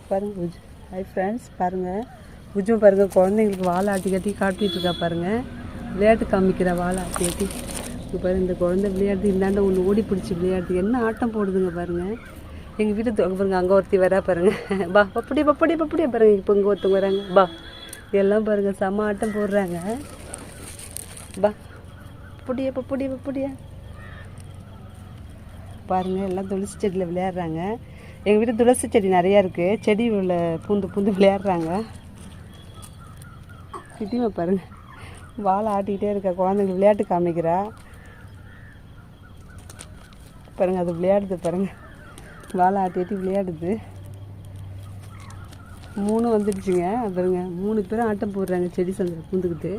பாருங்கள் குஜு. Hi friends, பாருங்கள் குஜும் பாருங்கள் குழந்தைங்களுக்கு வாழை ஆட்டி கட்டி காட்டிகிட்டு இருக்கா பாருங்கள். விளையாட்டு காமிக்கிற வாழை ஆட்டி கட்டி. இப்போ பாருங்கள் இந்த குழந்தை விளையாட்டு இந்தாண்ட ஒன்று ஓடி பிடிச்சி விளையாட்டு என்ன ஆட்டம் போடுதுங்க பாருங்கள். எங்கள் வீட்டு பாருங்கள் அங்கே ஒருத்தி வரா பாருங்கள். பா பப்படியே பாருங்கள். இப்போ இங்கே ஒருத்தவங்க வராங்க. பா எல்லாம் பாருங்கள் செம்ம ஆட்டம் போடுறாங்க. பா பப்படியே பாருங்கள் எல்லாம் துளசி செடியில் விளையாடுறாங்க. எங்கள் வீட்டு துளசி செடி நிறையா இருக்குது. செடி உள்ள பூந்து விளையாடுறாங்க. சிட்டிமா பாருங்கள் வாழை ஆட்டிக்கிட்டே இருக்கா. குழந்தைங்க விளையாட்டு காமிக்கிறா பாருங்கள். அது விளையாடுது பாருங்கள். வாழை ஆட்டி விளையாடுது. 3 வந்துடுச்சுங்க. பாருங்க 3 பேரும் ஆட்டம் போடுறாங்க செடி சந்தில் பூந்துக்கிட்டு.